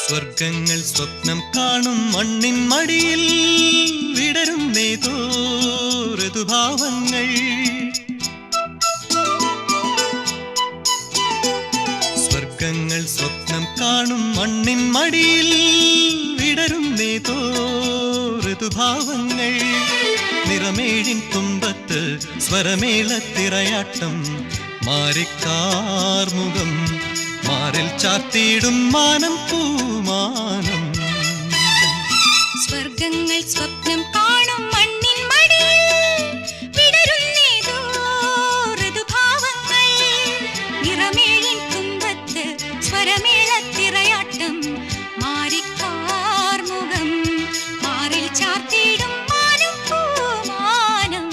സ്വർഗങ്ങൾ സ്വപ്നം കാണും മണ്ണിൻ മടിയിൽ വിടരുന്നേതോ ഋതുഭാവങ്ങൾ. സ്വർഗങ്ങൾ സ്വപ്നം കാണും മണ്ണിൻ മടിയിൽ വിടരുന്നേതോ ഋതുഭാവങ്ങൾ. നിറമേഴിൻ തുമ്പത്ത് സ്വരമേളത്തിറയാട്ടം മാറിക്കാർമുഖം മാറിൽ ചാർത്തിയിടും മാനം പൂമാനം. സ്വർഗങ്ങൾ സ്വപ്നം കാണും മണ്ണിൻ മടിയിൽ വിടരുന്നേതോ ഋതുഭാവങ്ങൾ. നിറമേഴിൻ തുമ്പത്ത് സ്വരമേളത്തിറയാട്ടം മാറിക്കാർമുഖം മാറിൽ ചാർത്തിയിടും മാനം പൂമാനം.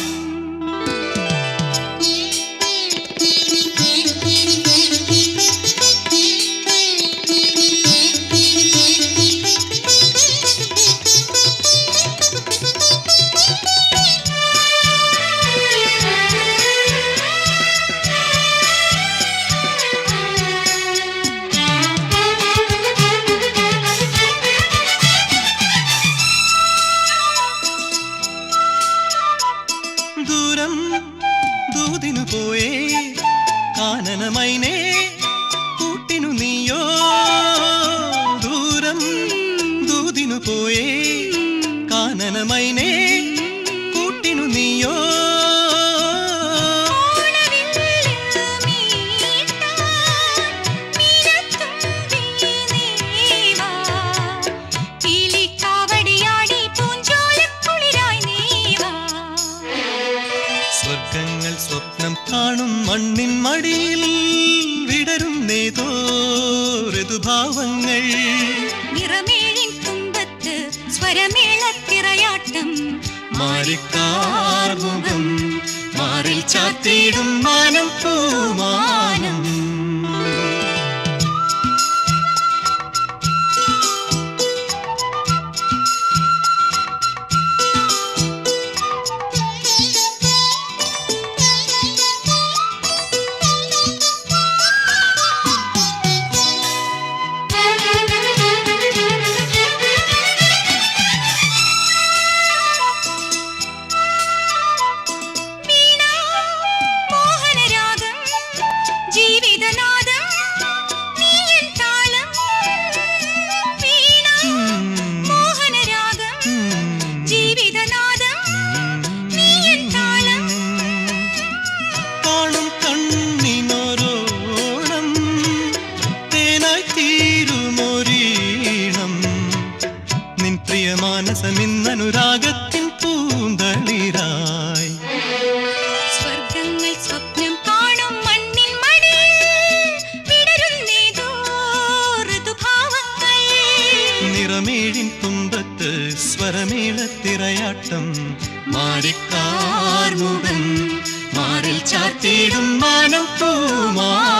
ദൂരം ദൂതിനു പോയേ കാനനമൈനേ കൂട്ടിനു നീയോ. ദൂരം ദൂതിനു പോയേ കാനനമൈനേ കൂട്ടിനു നീയോ. സ്വർഗങ്ങൾ സ്വപ്നം കാണും മണ്ണിൻ മടിയിൽ വിടരുന്നേതോ ഋതുഭാവങ്ങൾ. നിറമേഴിൻ തുമ്പത്ത് സ്വരമേളത്തിറയാട്ടം മാറിക്കാർമുഖം മാറിൽ ചാർത്തിയിടും മാനം പൂമാനം. മാനസമിന്നനുരാഗത്തിൻ പൂന്തളിരായി. സ്വർഗങ്ങൾ സ്വപ്നം കാണും മണ്ണിൻ മടിയിൽ വിടരുന്നേതോ ഋതുഭാവങ്ങൾ. നിറമേഴിൻ തുമ്പത്ത് സ്വരമേളത്തിറയാട്ടം മാറിക്കാർമുഖം മാറിൽ ചാർത്തിയിടും മാനം പൂമാനം.